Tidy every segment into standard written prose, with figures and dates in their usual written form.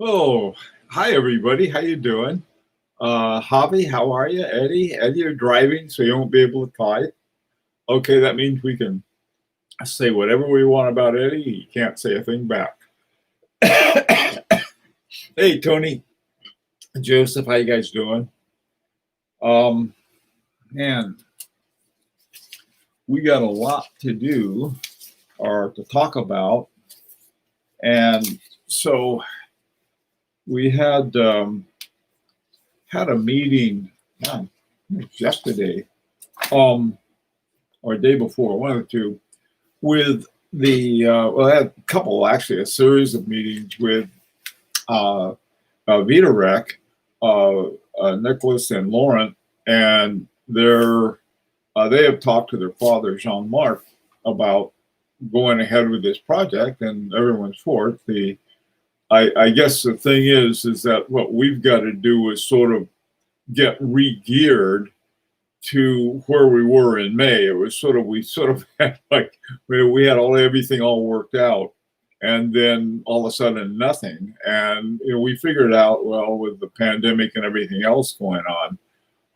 Oh, hi everybody. How you doing? Javi, how are you? Eddie? Eddie, you're driving, so you won't be able to type. Okay, that means we can say whatever we want about Eddie. He can't say a thing back. Hey, Tony, Joseph, how you guys doing? Um, man, we got a lot to do or to talk about, and so we had a meeting. Man, it was yesterday, um, or day before, one of the two with well, I had a couple actually, a series of meetings with uh, VitaRec, Nicholas and Lauren, and they have talked to their father Jean Marc about going ahead with this project, and everyone's for it. I guess the thing is that what we've got to do is sort of get re-geared to where we were in May. It was we sort of had like we had everything all worked out, and then all of a sudden nothing. And we figured out, well, with the pandemic and everything else going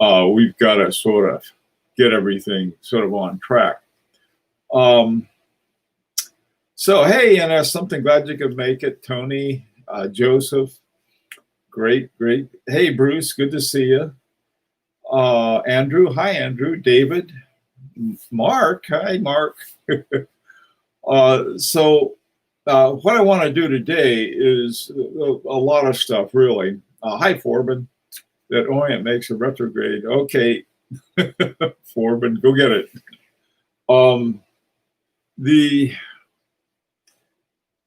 on, we've got to sort of get everything sort of on track. Um, so hey, and something glad you could make it, Tony, Joseph, great, great. Hey, Bruce, good to see you. Andrew, hi, Andrew. David, Mark, hi, Mark. What I want to do today is a lot of stuff, really. Hi, Forbin. That Orient makes a retrograde. Okay, Forbin, go get it. Um, the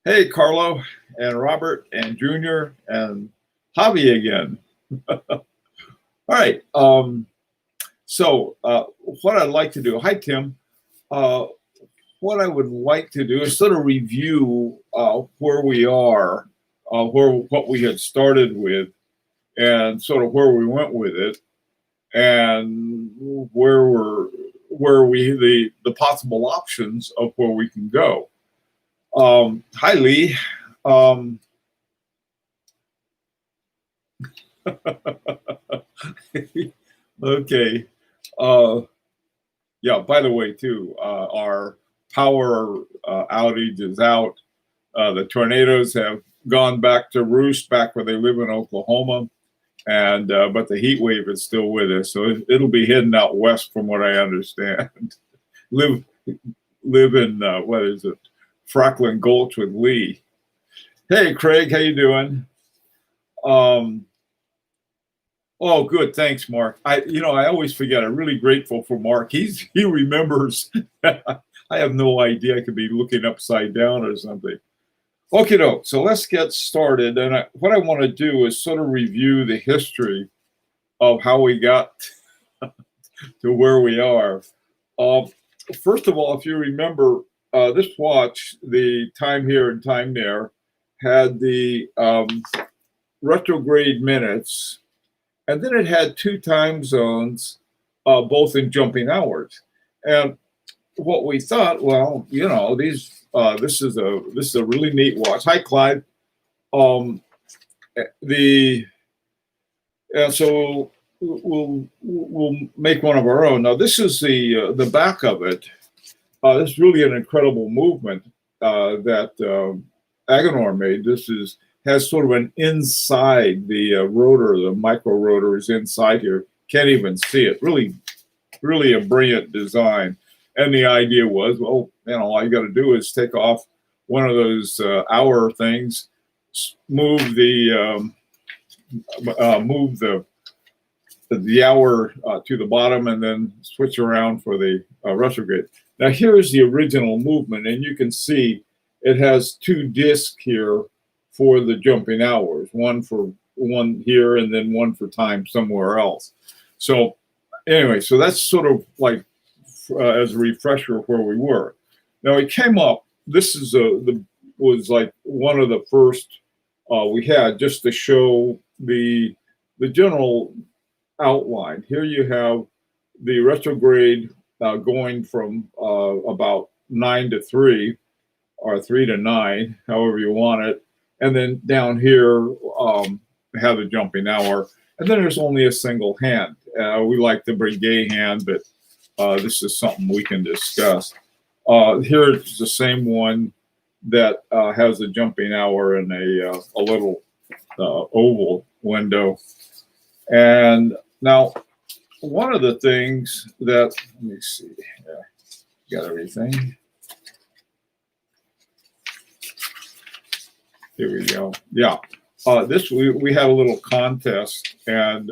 Hey, Carlo and Robert and Junior and Javi again. All right. What I'd like to do. Hi, Tim. Uh, what I would like to do is sort of review where we are, what we had started with, and sort of where we went with it, and where we the possible options of where we can go. Hi, Lee. Um, okay. Uh, yeah. By the way, too, our power outage is out. The tornadoes have gone back to roost back where they live in Oklahoma, and but the heat wave is still with us, so it'll be heading out west, from what I understand. live live in what is it, Franklin Gulch with Lee. Hey, Craig, how you doing? Um, oh, good, thanks, Mark. I always forget. I'm really grateful for Mark. He remembers. I have no idea. I could be looking upside down or something. Okay, so let's get started. And what I want to do is sort of review the history of how we got to where we are. Uh, First of all, if you remember, this watch, the time here and time there, had the retrograde minutes, and then it had two time zones, both in jumping hours. And what we thought, well, this is a really neat watch. Hi, Clyde. Um, the and so we'll make one of our own. Now, this is the back of it. This is really an incredible movement that Agenor made. Has sort of an inside the rotor, the micro rotor is inside here. Can't even see it. Really, really a brilliant design. And the idea was, well, all you got to do is take off one of those hour things, move the hour to the bottom, and then switch around for the retrograde. Now here's the original movement, and you can see it has two discs here for the jumping hours, one here and then one for time somewhere else. So anyway, so that's sort of like as a refresher of where we were. Now it came up. This is was like one of the first we had, just to show the general outline. Here you have the retrograde going from about 9 to 3 or 3 to 9, however you want it. And then down here, have the jumping hour. And then there's only a single hand. We like the brigade hand, but this is something we can discuss. Here it's the same one that has a jumping hour and a little oval window. And now, one of the things that, let me see, got everything. Here we go. Yeah. This we had a little contest, and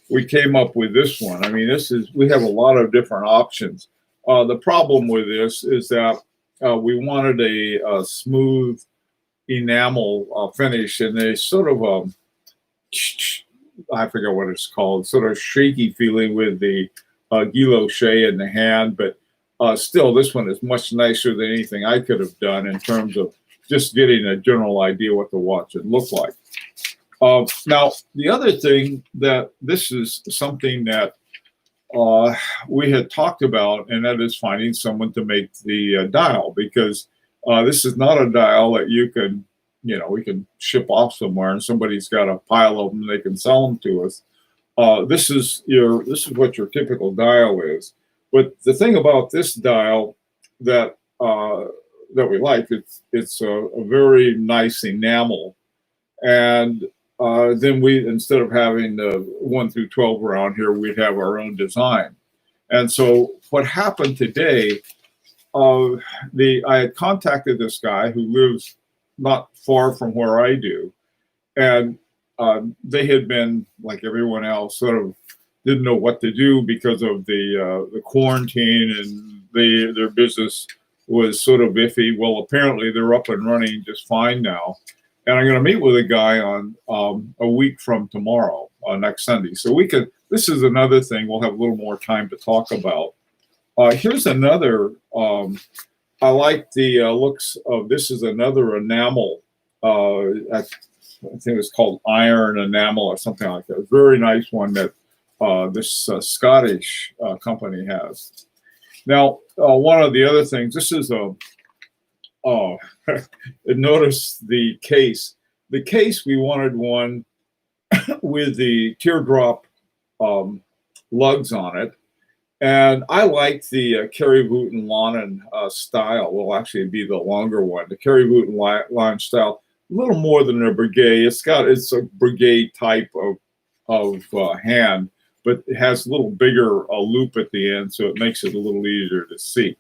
we came up with this one. I mean, we have a lot of different options. The problem with this is that we wanted a smooth enamel finish, and a sort of I forget what it's called, sort of shaky feeling with the guilloche in the hand, but still, this one is much nicer than anything I could have done in terms of just getting a general idea what the watch would look like. Now, the other thing that this is something that we had talked about, and that is finding someone to make the dial, because this is not a dial that you can, we can ship off somewhere and somebody's got a pile of them, they can sell them to us. This is what your typical dial is. But the thing about this dial that we like, it's a very nice enamel, and then we, instead of having the 1 through 12 around here, we'd have our own design. And so what happened today, I had contacted this guy who lives not far from where I do, and they had been, like everyone else, sort of didn't know what to do because of the quarantine, and their business was sort of iffy. Well, apparently they're up and running just fine now. And I'm going to meet with a guy on a week from tomorrow, next Sunday. So this is another thing we'll have a little more time to talk about. Here's another, I like the looks of, this is another enamel. I think it's called iron enamel or something like that. A very nice one that this Scottish company has. Now, one of the other things, this is notice the case. The case, we wanted one with the teardrop lugs on it. And I like the Kerry Wooten Lonnen style. Will actually be the longer one. The Kerry Wooten Lonnen style, a little more than a brigade. It's a brigade type of hand, but it has a little bigger loop at the end, so it makes it a little easier to see.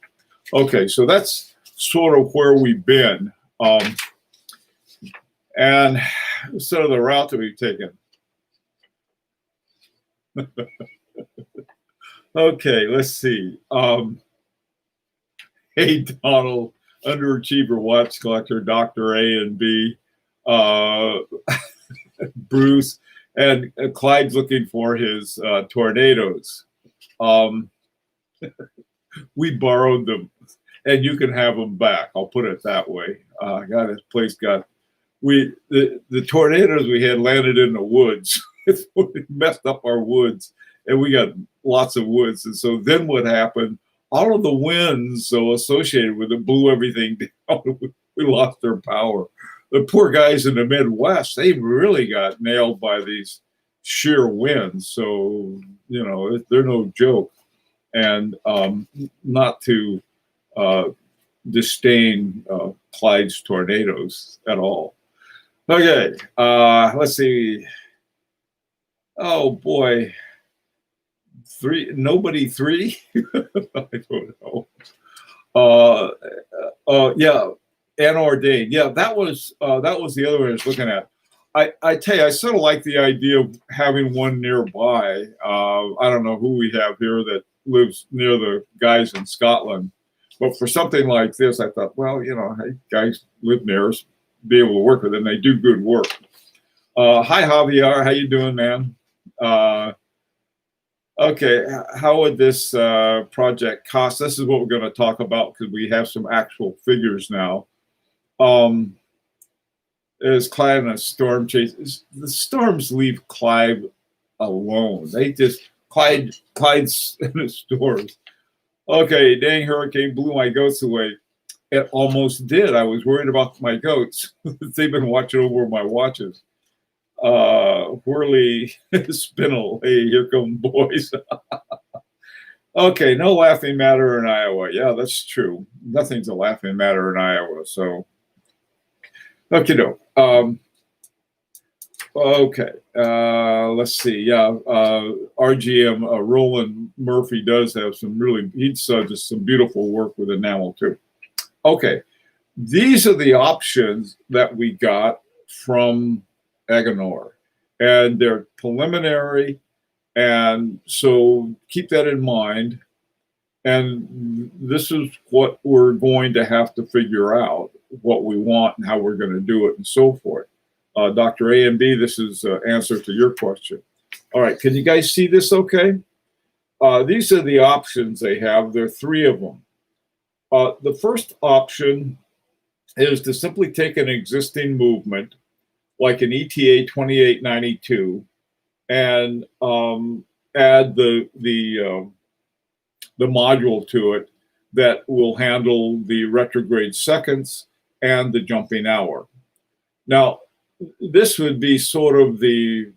Okay, so that's sort of where we've been, and sort of the route that we've taken. Okay, let's see. Hey, Donald, underachiever watch collector, Dr. A and B, Bruce, and Clyde's looking for his tornadoes. We borrowed them, and you can have them back. I'll put it that way. God, this place got, the tornadoes we had landed in the woods. It messed up our woods, and we got lots of woods. And so then what happened, all of the winds associated with it blew everything down. We lost our power. The poor guys in the Midwest, they really got nailed by these sheer winds. So, they're no joke. And not to disdain Clyde's tornadoes at all. Okay, let's see. Oh boy, nobody three? I don't know. Yeah, Anne Ordain. Yeah, that was the other one I was looking at. I tell you, I sort of like the idea of having one nearby. I don't know who we have here that lives near the guys in Scotland, but for something like this, I thought, well, hey, guys live near us, be able to work with them. They do good work. Hi, Javier. How you doing, man? Okay, how would this project cost? This is what we're going to talk about because we have some actual figures now. Is Clive in a storm chase? The storms leave Clive alone. Clyde's in the storms. Okay, dang hurricane blew my goats away. It almost did. I was worried about my goats. They've been watching over my watches. Whirly spindle. Hey, here come boys. Okay, no laughing matter in Iowa. Yeah, that's true. Nothing's a laughing matter in Iowa. So, okay, no. Okay, let's see. Yeah, RGM Roland Murphy does have some really. He's just some beautiful work with enamel too. Okay, these are the options that we got from Aganor, and they're preliminary, and so keep that in mind. And this is what we're going to have to figure out, what we want and how we're going to do it and so forth. Dr. A and B, this is answer to your question. All right, can you guys see this okay? These are the options they have. There are three of them. The first option is to simply take an existing movement, like an ETA 2892, and add the module to it that will handle the retrograde seconds and the jumping hour. Now, this would be sort of the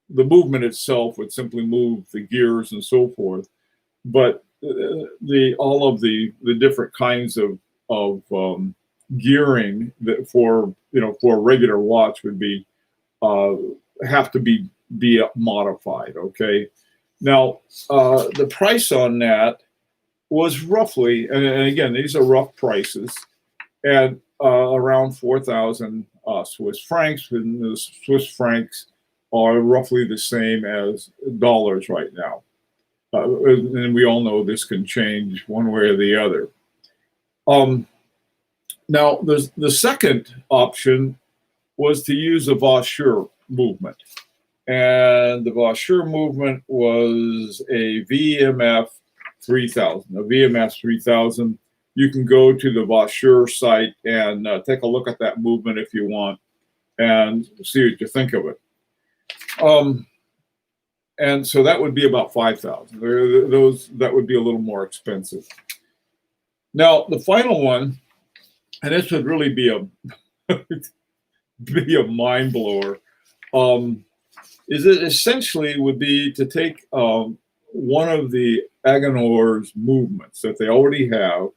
movement itself would simply move the gears and so forth, but all of the different kinds of gearing that for a regular watch would be have to be modified. Okay, now the price on that was roughly, and again these are rough prices, and around 4,000 Swiss francs, and the Swiss francs are roughly the same as dollars right now. And we all know this can change one way or the other. Now, the second option was to use a Vauchour movement. And the Vauchour movement was a VMF 3000. A VMF 3000. You can go to the Vauchour site and take a look at that movement if you want and see what you think of it. And so that would be about 5,000. That would be a little more expensive. Now, the final one, and this would really be a mind blower, is it essentially would be to take one of the Aganor's movements that they already have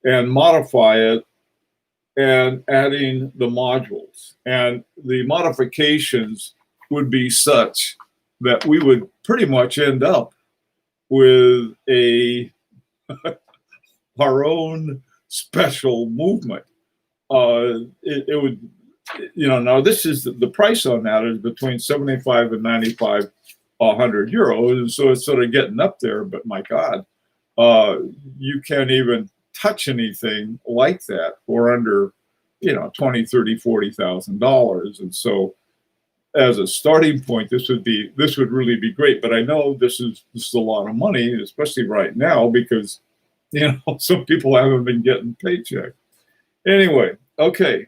and modify it and adding the modules. And the modifications would be such that we would pretty much end up with our own special movement. It would, now this is the price on that is between 75 and 9,500 euros, and so it's sort of getting up there. But my God, you can't even touch anything like that for under, $20,000, $30,000, $40,000, and so as a starting point, this would really be great. But I know this is a lot of money, especially right now, because some people haven't been getting paycheck. Anyway, okay.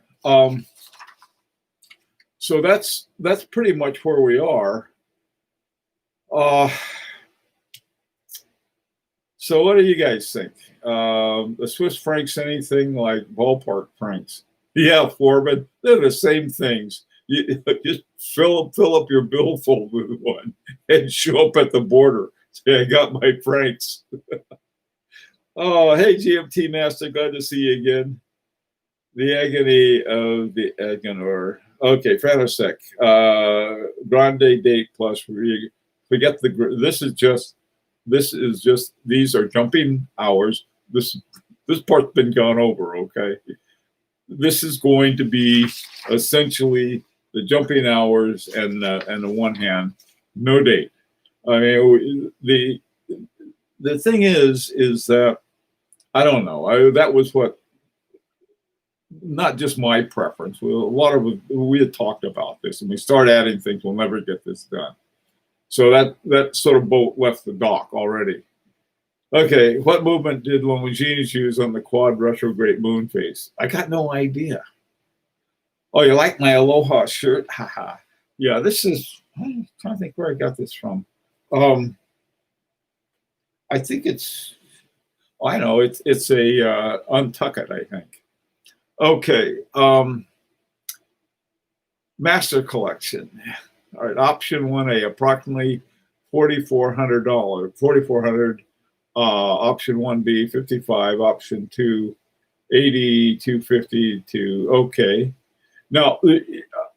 So that's pretty much where we are. So what do you guys think? The Swiss francs, anything like ballpark francs? Yeah, Foreman, they're the same things. You just fill up your billfold with one and show up at the border. Say, I got my francs. Oh, hey, GMT Master, glad to see you again. The agony of the Aganor. Okay, Franosec. Grande date plus. Forget this is just. These are jumping hours. This part's been gone over. Okay, this is going to be essentially the jumping hours and the one hand, no date. I mean, the thing is that I don't know. That was not just my preference. We had talked about this, and we start adding things. We'll never get this done. So that sort of boat left the dock already. Okay, what movement did Longines use on the quad retrograde moon phase? I got no idea. Oh, you like my Aloha shirt? Haha. Yeah, this is. I'm trying to think where I got this from. I think it's. I know it's a Untuckit, I think. Okay, Master Collection. All right, option 1A, approximately $4,400. 4,400. Option 1B, 55. Option 2, 80, 250 okay. Now,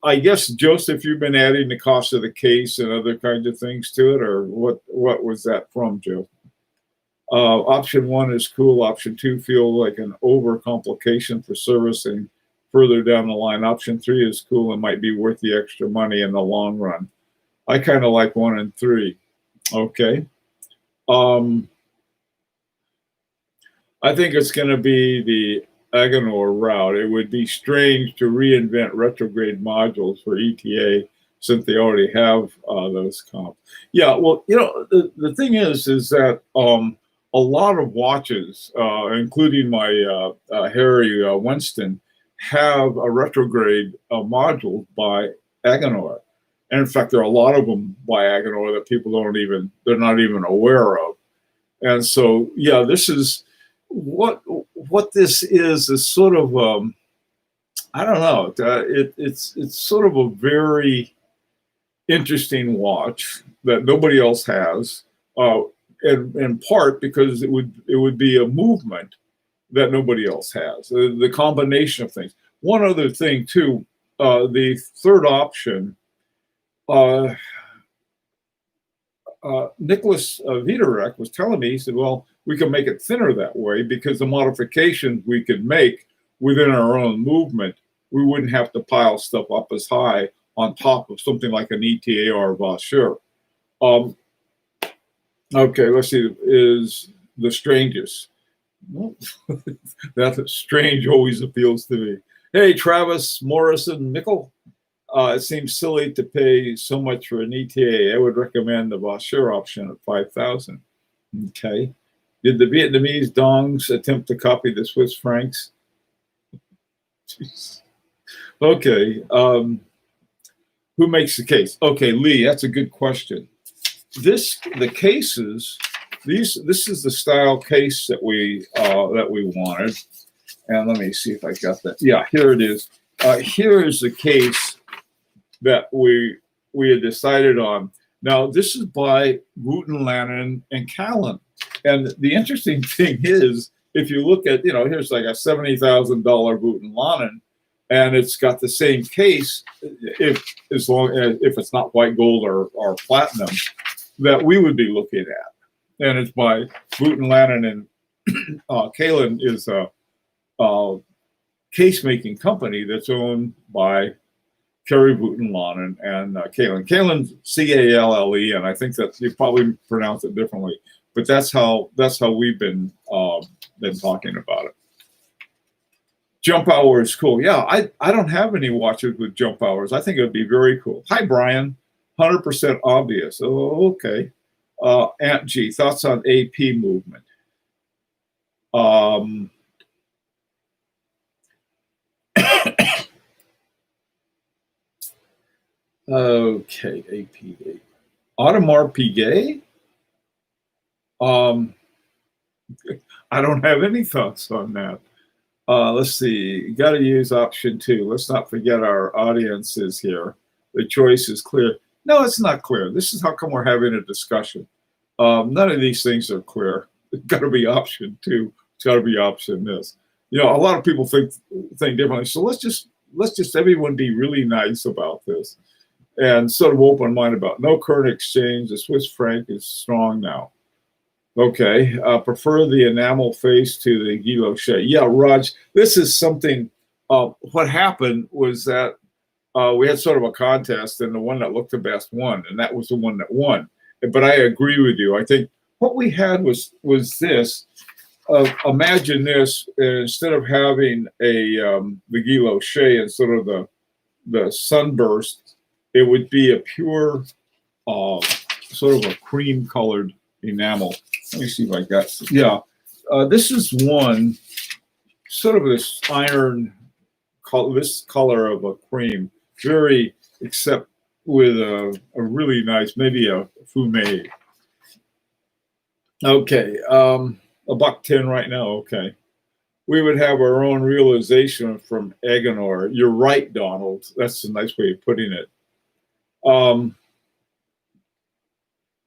I guess, Joseph, you've been adding the cost of the case and other kinds of things to it, or what was that from, Joe? Option 1 is cool. Option 2 feel like an overcomplication for servicing further down the line. Option 3 is cool and might be worth the extra money in the long run. I kind of like 1 and 3. Okay. I think it's going to be the Agenor route. It would be strange to reinvent retrograde modules for ETA since they already have those comps. Yeah, well, the thing is that a lot of watches, including my Harry Winston, have a retrograde module by Agenor. And in fact, there are a lot of them by Agenor that people they're not even aware of. And so, yeah, this is what this is sort of, I don't know, it's sort of a very interesting watch that nobody else has, in part because it would be a movement that nobody else has. The combination of things. One other thing too, the third option, Nicholas Viderek was telling me, he said, well, we can make it thinner that way because the modifications we could make within our own movement, we wouldn't have to pile stuff up as high on top of something like an ETA or a Vaucher. Okay, let's see, is the strangest. Well, that strange always appeals to me. Hey, Travis Morrison Nickel. It seems silly to pay so much for an ETA. I would recommend the Vaucher option at 5,000. Okay. Did the Vietnamese dongs attempt to copy the Swiss francs? Jeez. Okay. Who makes the case? Okay, Lee, that's a good question. This is the style case that we wanted. And let me see if I got that. Yeah, here it is. Here is the case that we had decided on. Now, this is by Wooten, Lannon, and Callan. And the interesting thing is, if you look at, here's like a $70,000 Wooten Lannon, and it's got the same case, if it's not white gold or platinum, that we would be looking at. And it's by Wooten, Lannon, and Callan is a case-making company that's owned by Kerry Wooten, Lannon, and Callan. Callan's C-A-L-L-E, and I think that you probably pronounce it differently, but that's how we've been talking about it. Jump hour is cool. Yeah, I don't have any watches with jump hours. I think it would be very cool. Hi, Brian. 100% obvious. Oh, okay. Aunt G, thoughts on AP movement? Okay, AP. Audemars Piguet? I don't have any thoughts on that. Let's see. You got to use option 2. Let's not forget our audiences here. The choice is clear. No, it's not clear. This is how come we're having a discussion. None of these things are clear. It's got to be option 2. It's got to be option this. A lot of people think differently. So let's just everyone be really nice about this and sort of open-minded about no current exchange. The Swiss franc is strong now. Okay, prefer the enamel face to the Guilloche. Yeah, Raj, this is something, what happened was that we had sort of a contest and the one that looked the best won, and that was the one that won. But I agree with you. I think what we had was this. Imagine this, instead of having the Guilloche and sort of the sunburst, it would be a pure sort of a cream-colored enamel. Let me see if I got, yeah. This is one, sort of this iron, this color of a cream, very, except with a really nice, maybe a fume. Okay, $1.10 right now. Okay. We would have our own realization from Agenor. You're right, Donald. That's a nice way of putting it.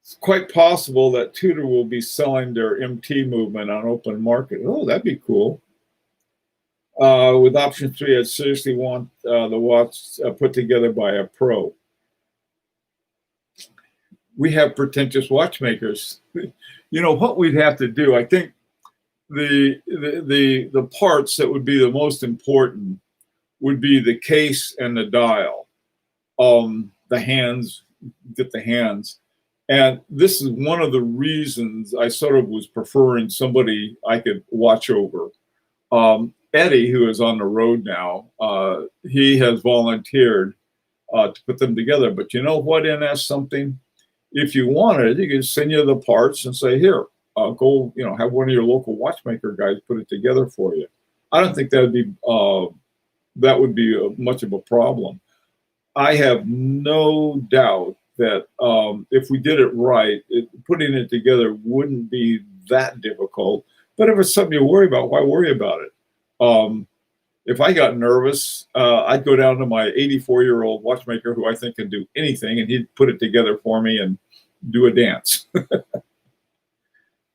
It's quite possible that Tudor will be selling their MT movement on open market. Oh, that'd be cool. With option 3, I'd seriously want the watch put together by a pro. We have pretentious watchmakers. You know what we'd have to do? I think the parts that would be the most important would be the case and the dial. The hands, get the hands. And this is one of the reasons I sort of was preferring somebody I could watch over. Eddie, who is on the road now, he has volunteered to put them together. But you know what, NS something? If you wanted, you could send you the parts and say, here, go, have one of your local watchmaker guys put it together for you. I don't think that would be much of a problem. I have no doubt that if we did it right, putting it together wouldn't be that difficult. But if it's something you worry about, why worry about it? If I got nervous, I'd go down to my 84-year-old watchmaker who I think can do anything, and he'd put it together for me and do a dance.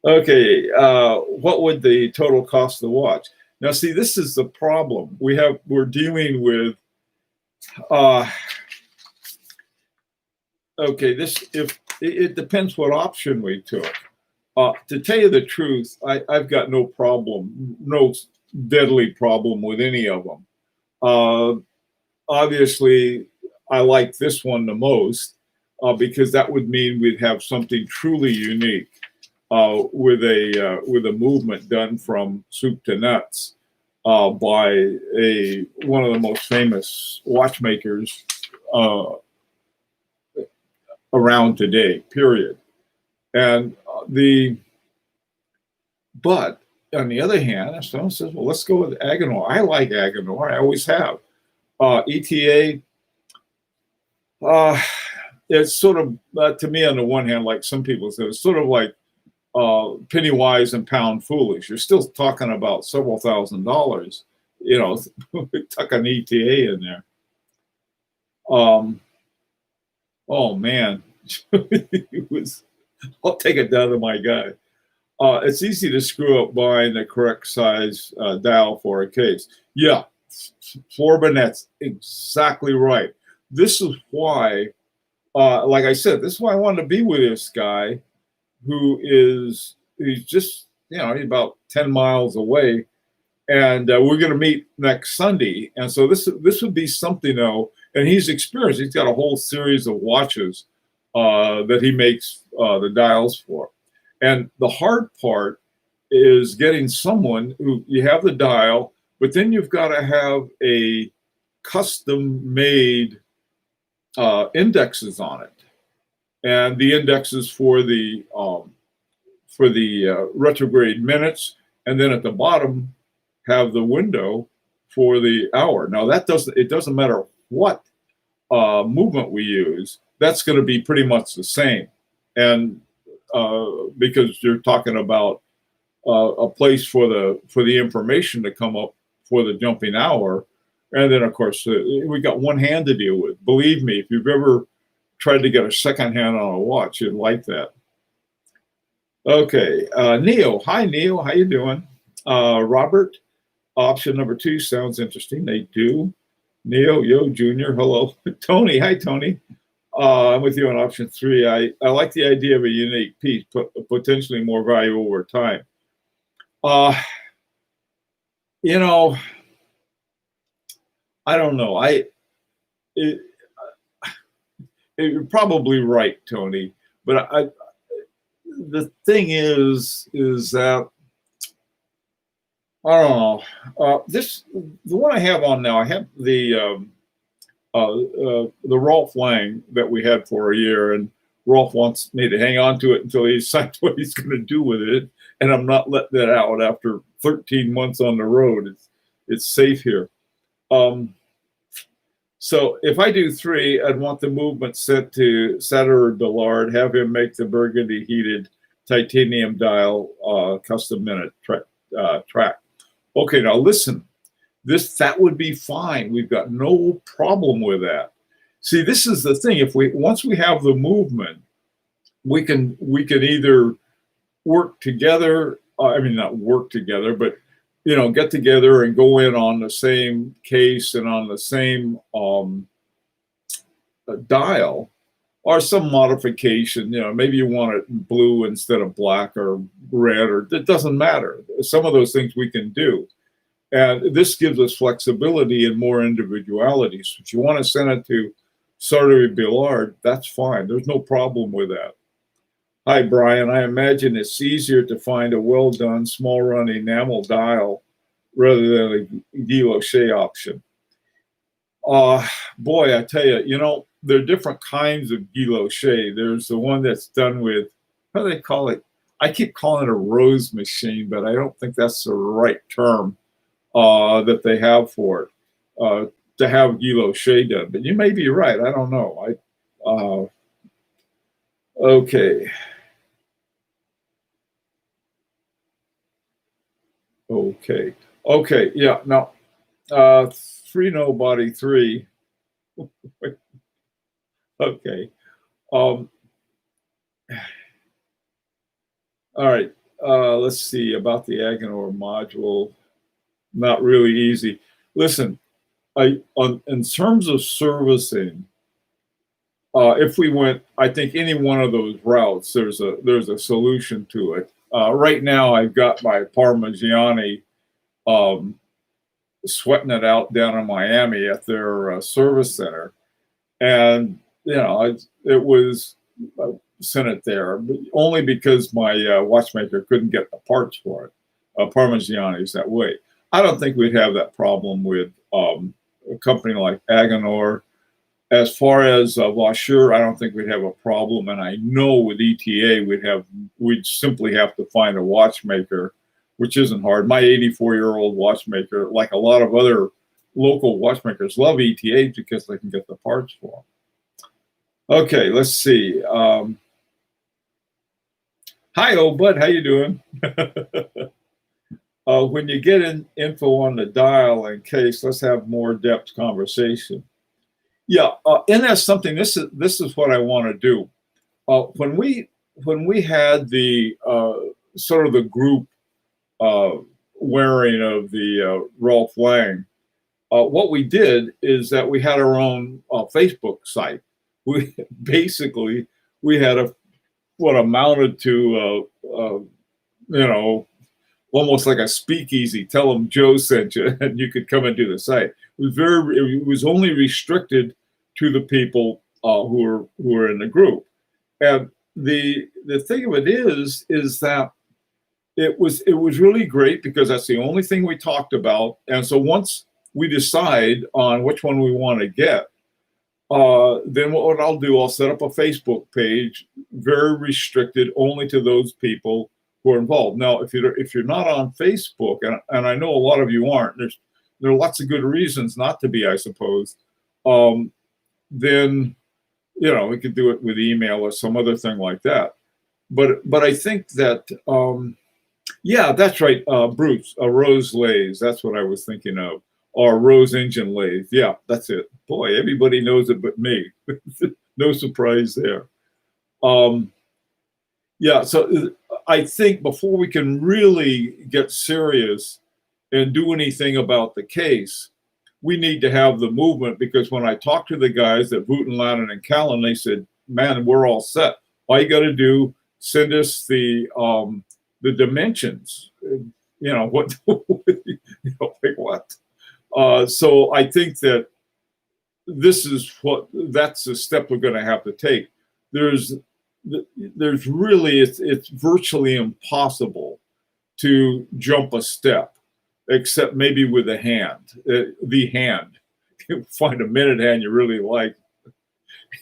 Okay, what would the total cost of the watch? Now, see, this is the problem. We're dealing with, okay, if it depends what option we took. To tell you the truth, I've got no problem, no deadly problem with any of them. Obviously, I like this one the most because that would mean we'd have something truly unique with a movement done from soup to nuts by one of the most famous watchmakers around today. Period. And but on the other hand, someone says, well, let's go with Agenor. I like Agenor. I always have. ETA, it's sort of, to me, on the one hand, like some people say, it's sort of like penny wise and pound foolish. You're still talking about several $1,000s, tuck an ETA in there. Oh, man. I'll take it down to my guy. It's easy to screw up buying the correct size dial for a case. Yeah, Forbin, that's exactly right. This is why, like I said, this is why I wanted to be with this guy he's just, he's about 10 miles away. And we're going to meet next Sunday. And so this would be something, though, and he's experienced. He's got a whole series of watches that he makes the dials for. And the hard part is getting someone who you have the dial, but then you've got to have a custom-made indexes on it, and the indexes for the retrograde minutes, and then at the bottom have the window for the hour. Now it doesn't matter what movement we use. That's going to be pretty much the same, and because you're talking about a place for the information to come up for the jumping hour, and then of course we got one hand to deal with. Believe me, if you've ever tried to get a second hand on a watch, you'd like that. Okay, Neo. Hi, Neo. How you doing? Robert, option number 2 sounds interesting. They do. Neo, yo, Junior. Hello. Tony. Hi, Tony. I'm with you on option 3. I like the idea of a unique piece, potentially more value over time. I don't know. You're probably right, Tony. But the thing is that I don't know. The one I have on now. I have the Rolf Lang that we had for a year, and Rolf wants me to hang on to it until he decides what he's going to do with it, and I'm not letting that out after 13 months on the road. It's safe here. So if I do 3, I'd want the movement set to Satter or Dillard, have him make the burgundy heated titanium dial custom minute track. Okay, now listen, that would be fine. We've got no problem with that. See, this is the thing. If once we have the movement, we can either work together. I mean, not work together, but get together and go in on the same case and on the same dial, or some modification. Maybe you want it blue instead of black or red, or it doesn't matter. Some of those things we can do. And this gives us flexibility and more individuality. So if you want to send it to Sartori-Billard, that's fine. There's no problem with that. Hi, Brian. I imagine it's easier to find a well-done small-run enamel dial rather than a Guy Locher option. Boy, I tell you, there are different kinds of Guy Locher. There's the one that's done with, how do they call it? I keep calling it a rose machine, but I don't think that's the right term that they have for it, to have Guy Locher done. But you may be right. I don't know. Okay. Okay. Yeah. Now, 3 no body 3. Okay. All right. Let's see about the Agenor module. Not really easy. Listen, in terms of servicing, if we went, I think any one of those routes, there's a solution to it. Right now, I've got my Parmigiani sweating it out down in Miami at their service center, and it was sent it there, but only because my watchmaker couldn't get the parts for it. Parmigiani's that way. I don't think we'd have that problem with a company like Agenor. As far as Vaucher, I don't think we'd have a problem, and I know with ETA we'd simply have to find a watchmaker, which isn't hard. My 84-year-old watchmaker, like a lot of other local watchmakers, love ETA because they can get the parts for them. Okay, let's see. Hi, old bud, how you doing? When you get info on the dial and case, let's have more depth conversation. Yeah, and that's something. This is what I want to do. When we had the sort of the group wearing of the Rolf Lang, what we did is that we had our own Facebook site. We had what amounted to almost like a speakeasy. Tell them Joe sent you, and you could come and do the site. It was only restricted to the people who were in the group. And the thing of it is that it was really great because that's the only thing we talked about. And so once we decide on which one we want to get, then what I'll do, I'll set up a Facebook page, very restricted only to those people who are involved. Now, if you're not on Facebook, and I know a lot of you aren't, there are lots of good reasons not to be, I suppose. Then we could do it with email or some other thing like that. But I think that yeah, that's right, Bruce, a Rose lathe. That's what I was thinking of, or Rose engine lathe. Yeah, that's it. Boy, everybody knows it but me. No surprise there. Yeah, so I think before we can really get serious and do anything about the case, we need to have the movement, because when I talked to the guys at Voetenlanen and Callan, they said, man, we're all set. All you got to do, send us the dimensions. What? Like what? So I think that that's the step we're going to have to take. There's really, it's virtually impossible to jump a step, except maybe with a hand. The hand. You find a minute hand you really like.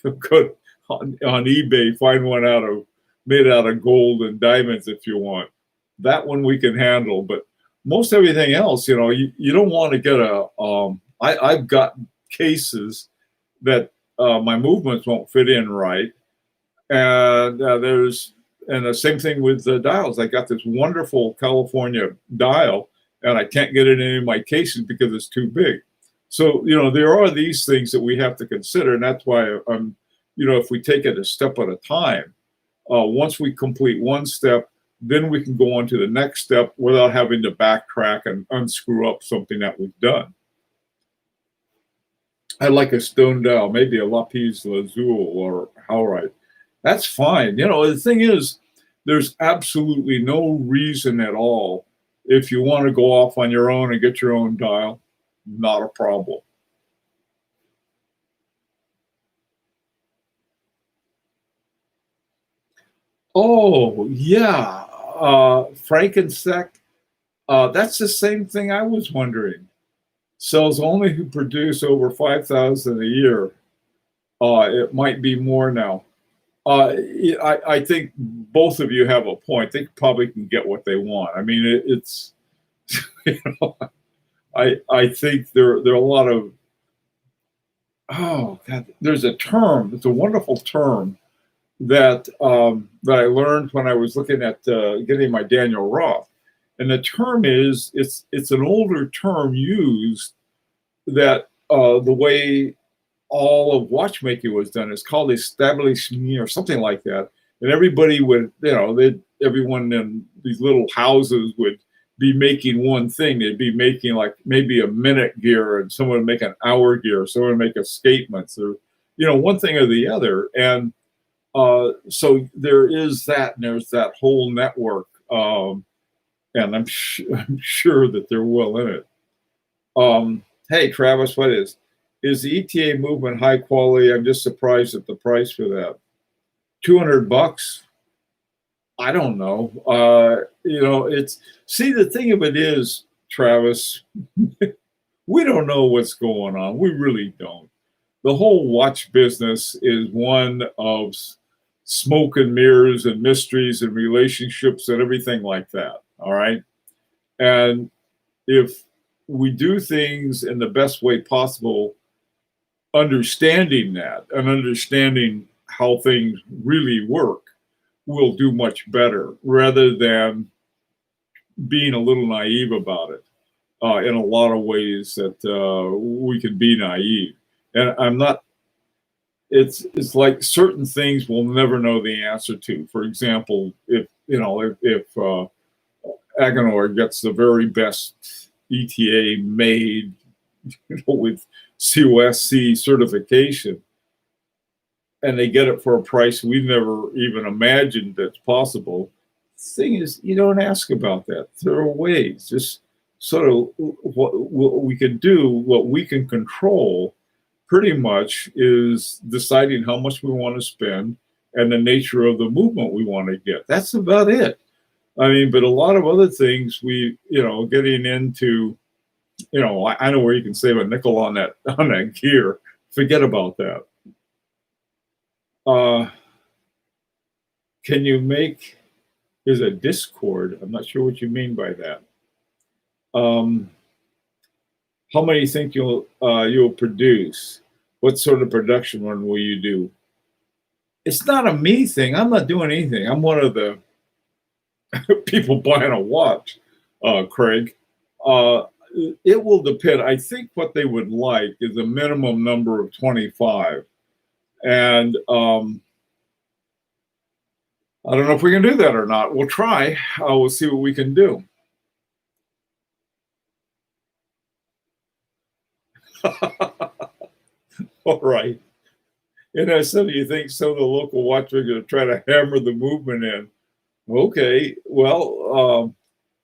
Go on eBay, find one made out of gold and diamonds if you want. That one we can handle, but most everything else, you don't want to get I've got cases that my movements won't fit in right. And and the same thing with the dials. I got this wonderful California dial, and I can't get it in any of my cases because it's too big. So, there are these things that we have to consider, and that's why if we take it a step at a time, once we complete one step, then we can go on to the next step without having to backtrack and unscrew up something that we've done. I like a stone dial, maybe a lapis lazuli or howrite. That's fine. The thing is, there's absolutely no reason at all if you want to go off on your own and get your own dial, not a problem. Oh, yeah. Frankensec. That's the same thing I was wondering. Cells only who produce over 5,000 a year. It might be more now. I think both of you have a point. They probably can get what they want. I mean, it's, I think there are a lot of, oh God, there's a term. It's a wonderful term that that I learned when I was looking at getting my Daniel Roth, and the term is it's an older term used that the way all of watchmaking was done. It's called establishment or something like that. And everybody would, everyone in these little houses would be making one thing. They'd be making like maybe a minute gear, and someone would make an hour gear, someone would make escapements, or one thing or the other. And so there is that, and there's that whole network, and I'm sure that they're well in it. Hey, Travis, what is the ETA movement high quality? I'm just surprised at the price for that. $200. I don't know. The thing of it is, Travis, we don't know what's going on. We really don't. The whole watch business is one of smoke and mirrors and mysteries and relationships and everything like that. All right. And if we do things in the best way possible, understanding that and understanding how things really work, we'll do much better rather than being a little naive about it. In a lot of ways that we can be naive. And I'm not, it's like certain things we'll never know the answer to. For example, if Agenor gets the very best ETA made, with COSC certification, and they get it for a price we've never even imagined that's possible. The thing is, you don't ask about that. There are ways, just sort of what we can do, what we can control pretty much is deciding how much we want to spend and the nature of the movement we want to get. That's about it. I mean, but a lot of other things getting into, I know where you can save a nickel on that gear. Forget about that. Can you make, is a Discord? I'm not sure what you mean by that. How many think you'll produce? What sort of production run will you do? It's not a me thing. I'm not doing anything. I'm one of the people buying a watch, Craig. It will depend. I think what they would like is a minimum number of 25. And I don't know if we can do that or not. We'll try. We'll see what we can do. All right. And some of you think some of the local watchmen are going to try to hammer the movement in. Okay. Well,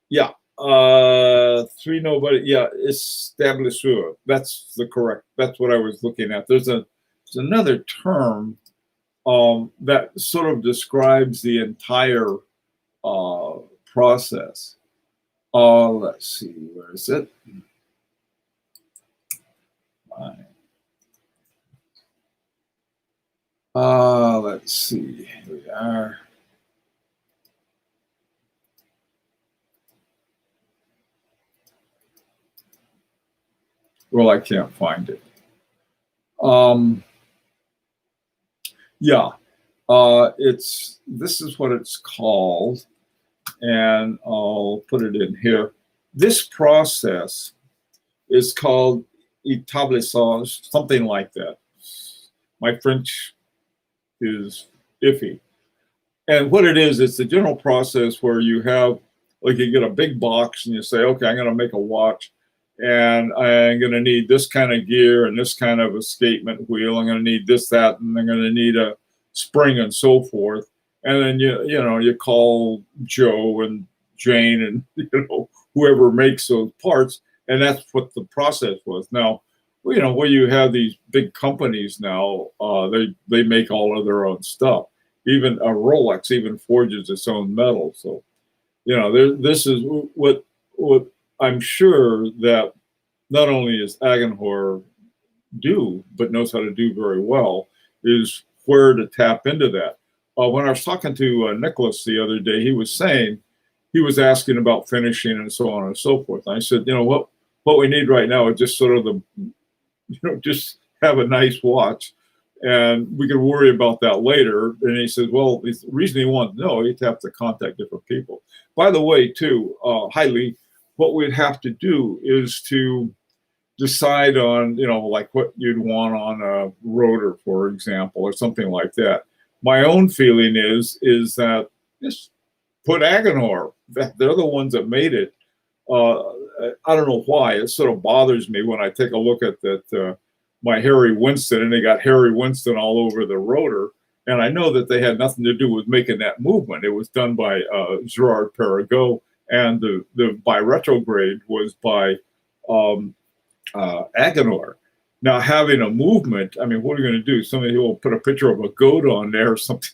yeah. Three nobody. Yeah. Establisheur. That's what I was looking at. There's another term that sort of describes the entire process. Let's see, where is it? Let's see, here we are. Well, I can't find it. Yeah. This is what it's called, and I'll put it in here. This process is called établissage, something like that. My French is iffy. And what it is, it's the general process where you have, like, you get a big box and you say, okay, I'm going to make a watch, and I'm going to need this kind of gear and this kind of escapement wheel. I'm going to need this, that, and I'm going to need a spring and so forth. And then you call Joe and Jane and whoever makes those parts, and that's what the process was. Now, where you have these big companies now, they make all of their own stuff. Even a Rolex even forges its own metal. So, this is what I'm sure that not only is Agenhor do, but knows how to do very well, is where to tap into that. When I was talking to Nicholas the other day, he was saying, he was asking about finishing and so on and so forth. And I said, what we need right now is just sort of just have a nice watch, and we can worry about that later. And he said, well, the reason he wanted to know, he'd have to contact different people. By the way, too, Lee, what we'd have to do is to decide on, like what you'd want on a rotor, for example, or something like that. My own feeling is that just put Agenhor. They're the ones that made it. I don't know why. It sort of bothers me when I take a look at that my Harry Winston, and they got Harry Winston all over the rotor. And I know that they had nothing to do with making that movement. It was done by Gerard Perregaux, and the by retrograde was by Agenhor. Now, having a movement, I mean, what are you going to do? Somebody will put a picture of a goat on there or something.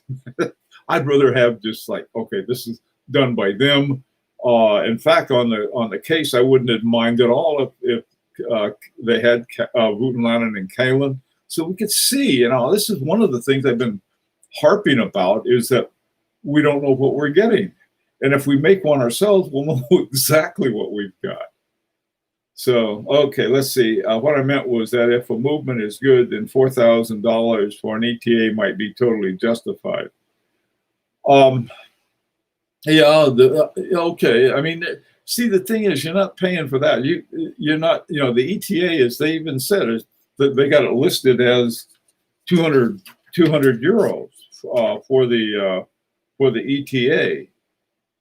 I'd rather have just like, okay, this is done by them. In fact, on the case, I wouldn't have minded at all if they had Voutilanen and Kalin, so we could see. This is one of the things I've been harping about, is that we don't know what we're getting, and if we make one ourselves, we'll know exactly what we've got. So, okay, let's see. What I meant was that if a movement is good, then $4,000 for an ETA might be totally justified. Yeah. Okay. I mean, see, the thing is, you're not paying for that. You're not. The ETA, as they even said, is that they got it listed as 200 euros for the ETA,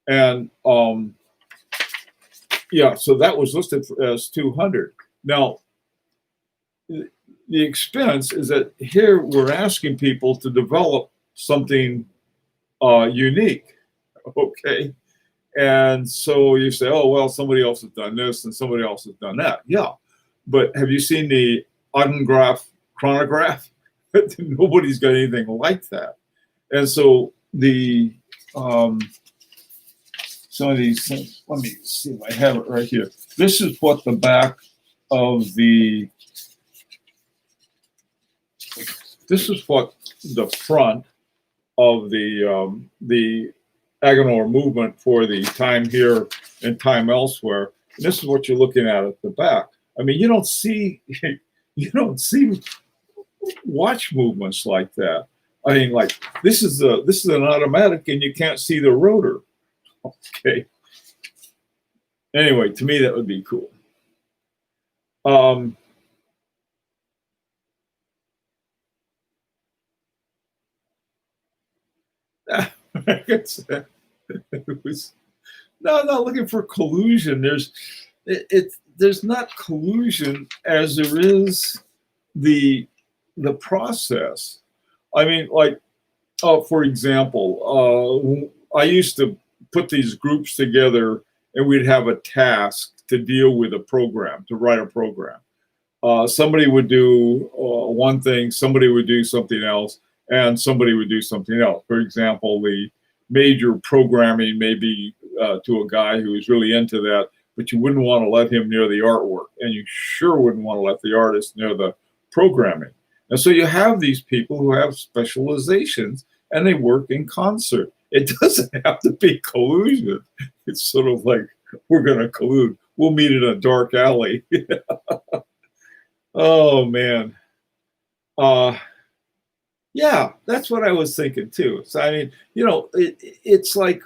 and yeah, so that was listed as 200. Now, the expense is that here we're asking people to develop something unique. Okay. And so you say, oh, well, somebody else has done this and somebody else has done that. Yeah. But have you seen the Audengraf chronograph? Nobody's got anything like that. And so some of these things, let me see if I have it right here. This is what the back of this is what the front of the Agenhor movement for the time here and time elsewhere. And this is what you're looking at the back. I mean, you don't see watch movements like that. I mean, like this is an automatic, and you can't see the rotor. Okay. Anyway, to me that would be cool. It was not looking for collusion. There's not collusion as there is the process. I mean, like, for example, I used to put these groups together, and we'd have a task to deal with a program, to write a program. Somebody would do one thing, somebody would do something else, and somebody would do something else. For example, the major programming may be to a guy who is really into that, but you wouldn't want to let him near the artwork, and you sure wouldn't want to let the artist near the programming. And so you have these people who have specializations, and they work in concert. It doesn't have to be collusion. It's sort of like, we're going to collude. We'll meet in a dark alley. Oh, man. Yeah, that's what I was thinking too. So I mean, it's like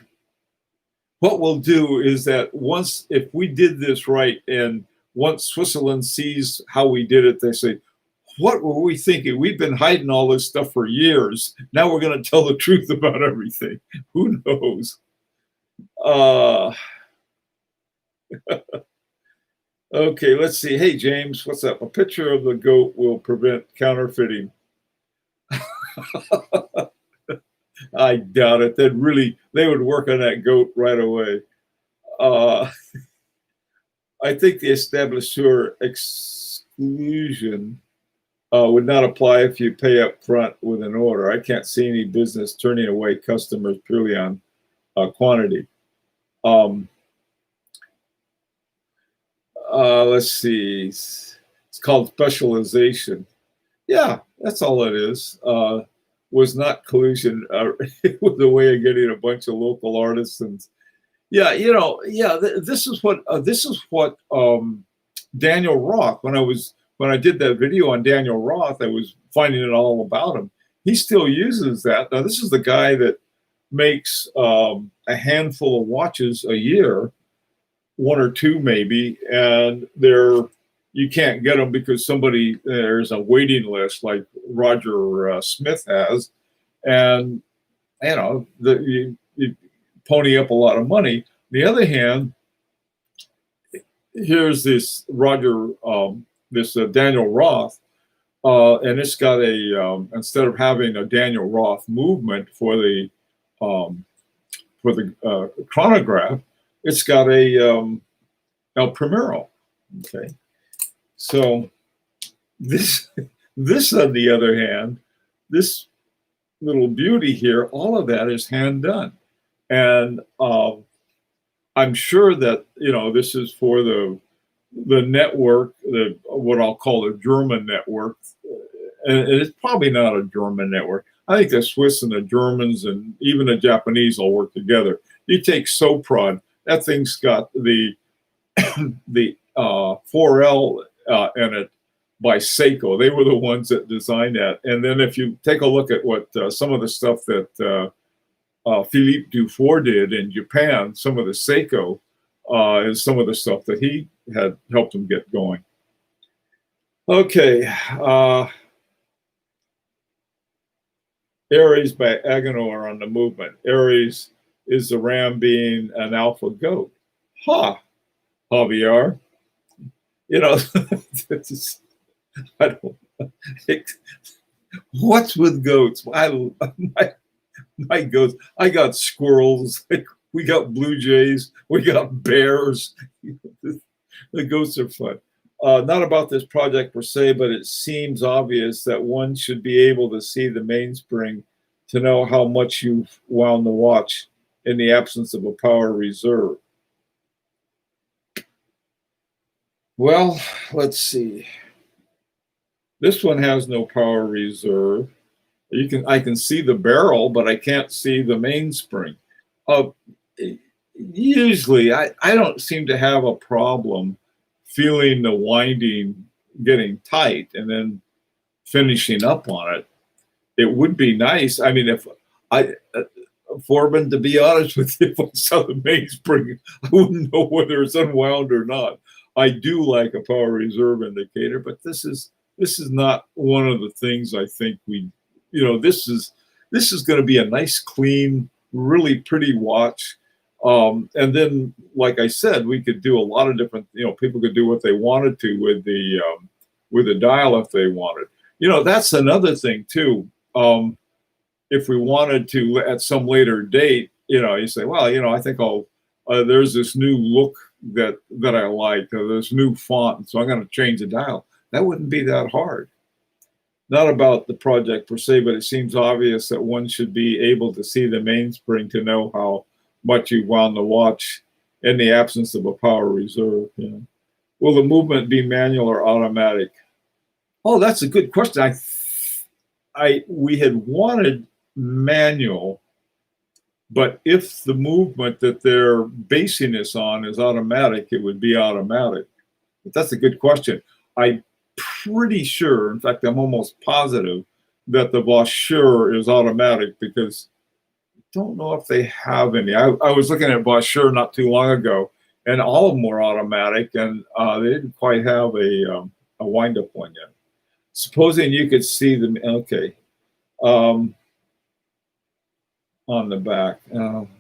what we'll do is that once if we did this right, and once Switzerland sees how we did it, they say, "What were we thinking? We've been hiding all this stuff for years. Now we're going to tell the truth about everything." Who knows? Uh, okay, let's see. Hey, James, what's up? A picture of the goat will prevent counterfeiting. I doubt it. They would work on that goat right away. Uh, I think the establisheur exclusion would not apply if you pay up front with an order. I can't see any business turning away customers purely on quantity. Um, let's see. It's called specialization. Yeah, that's all it is. Was not collusion. It was a way of getting a bunch of local artisans. Yeah, yeah. This is what Daniel Roth. When I did that video on Daniel Roth, I was finding it all about him. He still uses that. Now, this is the guy that makes a handful of watches a year, one or two maybe, and you can't get them because there's a waiting list like Roger Smith has, and you pony up a lot of money. On the other hand, here's this Daniel Roth, and it's got instead of having a Daniel Roth movement for the chronograph, it's got a El Primero. Okay, so this on the other hand, this little beauty here, all of that is hand done, and I'm sure that this is for the network, what I'll call the German network, and it's probably not a German network. I think the Swiss and the Germans and even the Japanese all work together. You take Sopron, that thing's got the 4L in it by Seiko. They were the ones that designed that. And then if you take a look at what some of the stuff that Philippe Dufour did in Japan, some of the Seiko is some of the stuff that he had helped him get going. Okay. Aries by Agenor on the movement. Aries is the ram being an alpha goat. Javier. I don't. What's with goats? My goats. I got squirrels. We got blue jays. We got bears. The goats are fun. Not about this project per se, but it seems obvious that one should be able to see the mainspring to know how much you've wound the watch in the absence of a power reserve. Well, let's see. This one has no power reserve. I can see the barrel, but I can't see the mainspring. Usually, I don't seem to have a problem feeling the winding getting tight and then finishing up on it. It would be nice. I mean, Foreman, to be honest with you, if I saw the mainspring, I wouldn't know whether it's unwound or not. I do like a power reserve indicator, but this is not one of the things I think this is going to be a nice, clean, really pretty watch. And then, like I said, we could do a lot of different, people could do what they wanted to with the dial if they wanted. That's another thing too. If we wanted to at some later date, you say, well, I think there's this new look that I like, this new font, so I'm going to change the dial. That wouldn't be that hard. Not about the project per se, but it seems obvious that one should be able to see the mainspring to know how much you wound the watch in the absence of a power reserve. Will the movement be manual or automatic? Oh, that's a good question. We had wanted manual, but if the movement that they're basing this on is automatic, it would be automatic. But that's a good question. I'm pretty sure, in fact, I'm almost positive that the Vossure is automatic, because I don't know if they have any. I was looking at Vossure not too long ago, and all of them were automatic, and they didn't quite have a wind-up one yet. Supposing you could see them, okay, on the back.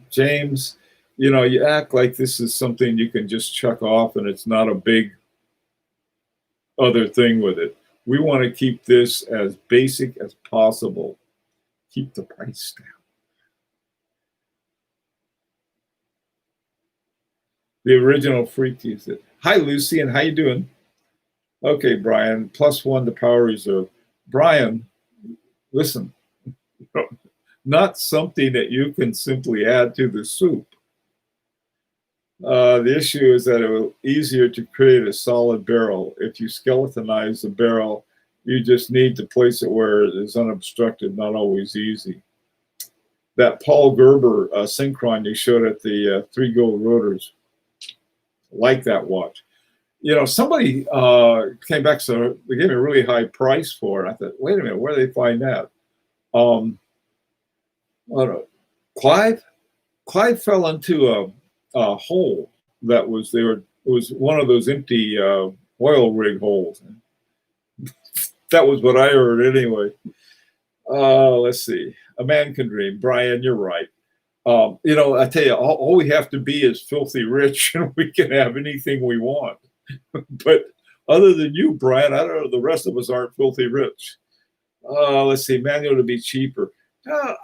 James, you act like this is something you can just chuck off and it's not a big other thing with it. We want to keep this as basic as possible. Keep the price down. The original freak used it. Hi, Lucy, and how you doing? Okay, Brian, +1 to power reserve. Brian, listen, not something that you can simply add to the soup. The issue is that it was easier to create a solid barrel. If you skeletonize the barrel, you just need to place it where it is unobstructed, not always easy. That Paul Gerber Synchron you showed at the 3 Gold Rotors, like that watch. Somebody came back, so they gave me a really high price for it. I thought, wait a minute, where did they find that? Clyde fell into a hole that was there. It was one of those empty oil rig holes. That was what I heard anyway. Let's see. A man can dream. Brian, you're right. I tell you, all we have to be is filthy rich, and we can have anything we want. But other than you, Brian, I don't know, the rest of us aren't filthy rich. Let's see, manual to be cheaper.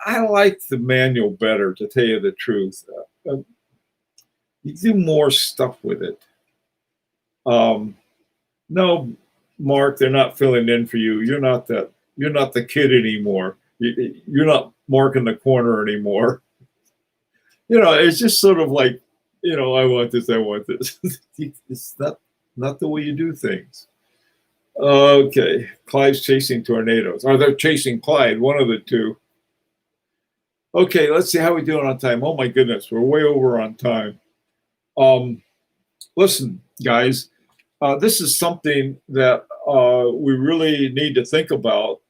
I like the manual better, to tell you the truth. You do more stuff with it. No, Mark, they're not filling in for you. You're not the kid anymore. You're not Mark in the corner anymore. It's just sort of like, I want this, I want this. It's not the way you do things. Okay, Clyde's chasing tornadoes. Or they're chasing Clyde, one of the two. Okay, let's see how we're doing on time. Oh my goodness, we're way over on time. Listen, guys, this is something that we really need to think about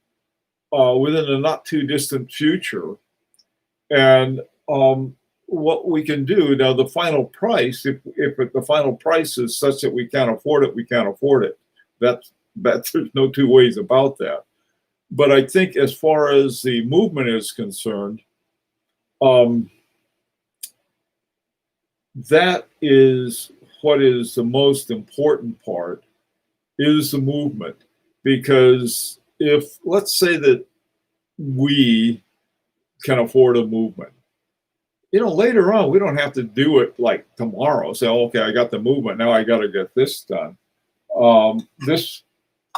within a not too distant future. And what we can do now, the final price, if the final price is such that we can't afford it, we can't afford it. That's there's no two ways about that. But I think as far as the movement is concerned, that is what is the most important part, is the movement. Because if, let's say that we can afford a movement, later on, we don't have to do it like tomorrow. Say, okay, I got the movement, now I got to get this done.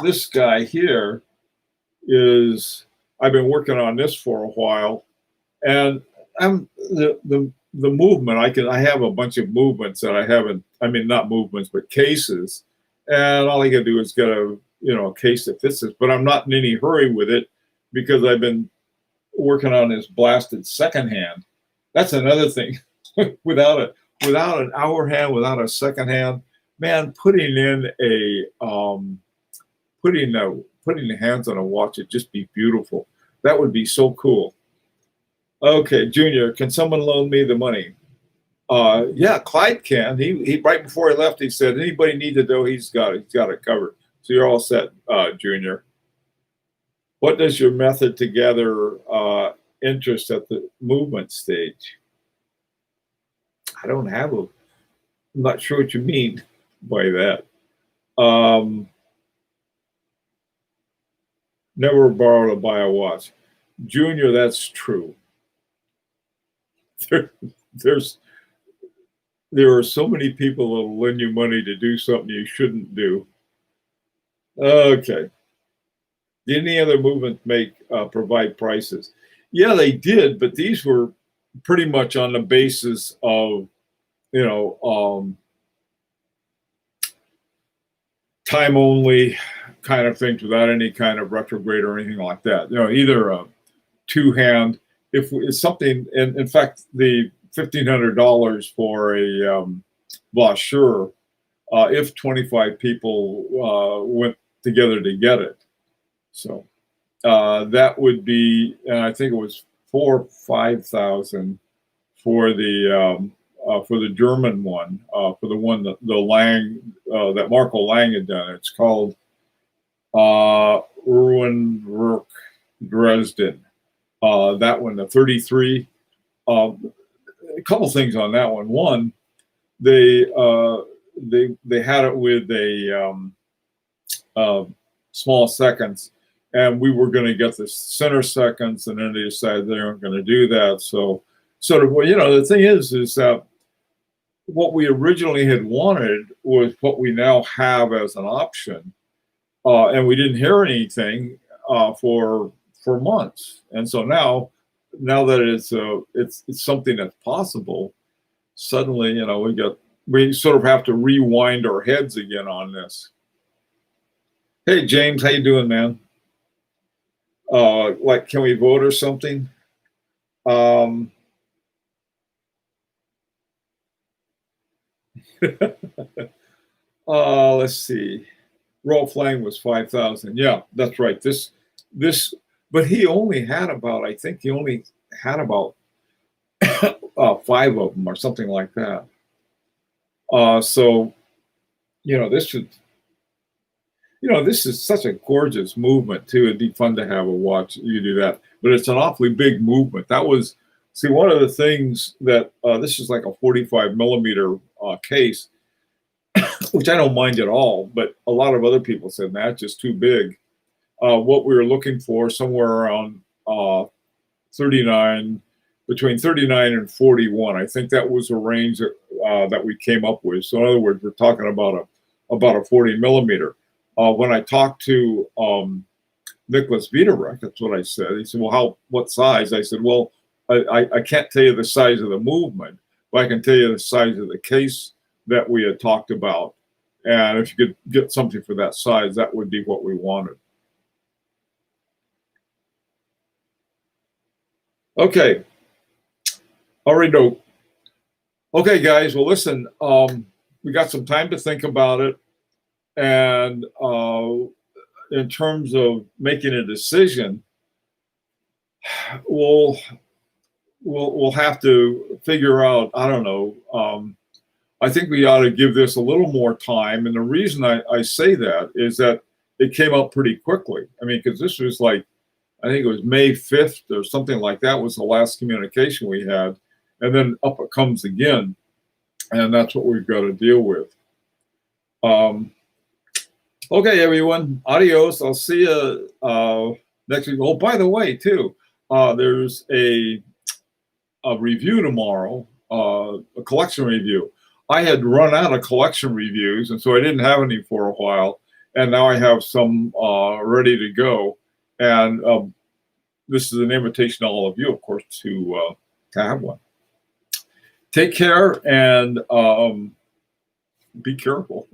This guy here I've been working on this for a while, and the movement, I have a bunch of movements that I haven't, not movements, but cases. And all I got to do is get a case that fits this, but I'm not in any hurry with it because I've been working on this blasted second hand. That's another thing. without an hour hand, without a second hand, man, putting the hands on a watch, it'd just be beautiful. That would be so cool. Okay, Junior, can someone loan me the money? Yeah, Clyde can. He right before he left, he said, anybody need to know, he's got it covered. So you're all set, Junior. What does your method to gather interest at the movement stage? I don't have I'm not sure what you mean by that. Never borrow to buy a watch. Junior, that's true. There are so many people that will lend you money to do something you shouldn't do. Okay. Did any other movement provide prices? Yeah, they did, but these were pretty much on the basis of, time only kind of things without any kind of retrograde or anything like that. Either a two-hand, if it's something, and in fact, the $1,500 for a Vossure, if 25 people went together to get it. So, that would be, and I think it was 4 or 5,000 for the German one, for the one that the Lang that Marco Lang had done. It's called Ruhenwerk Dresden. That one, the 33. A couple things on that one. One, they had it with a small seconds, and we were going to get the center seconds, and then they decided they weren't going to do that. So, sort of, well, the thing is that what we originally had wanted was what we now have as an option, and we didn't hear anything for months. And so now that it's something that's possible, suddenly we sort of have to rewind our heads again on this. Hey James, how you doing, man? Can we vote or something? Let's see. Rolf Lang was 5,000. Yeah, that's right. This, but he only had about, I think he only had about 5 of them or something like that. So, this is such a gorgeous movement too. It'd be fun to have a watch you do that, but it's an awfully big movement. That was, see, one of the things that this is like a 45 millimeter case, which I don't mind at all, but a lot of other people said that's just too big. What we were looking for, somewhere around 39, between 39 and 41. I think that was a range that we came up with. So in other words, we're talking about a 40 millimeter. When I talked to Nicholas Wiederrecht, that's what I said. He said, well, what size? I said, well, I can't tell you the size of the movement, but I can tell you the size of the case that we had talked about. And if you could get something for that size, that would be what we wanted. Okay. All right. No. Okay, guys. Well, listen, we got some time to think about it. And in terms of making a decision, we'll have to figure out, I don't know, I think we ought to give this a little more time. And the reason I say that is that it came up pretty quickly. I mean, because this was like, I think it was May 5th or something like that was the last communication we had. And then up it comes again. And that's what we've got to deal with. Okay, everyone. Adios. I'll see you next week. Oh, by the way, too, there's a review tomorrow, a collection review. I had run out of collection reviews, and so I didn't have any for a while. And now I have some ready to go. And this is an invitation to all of you, of course, to have one. Take care and be careful.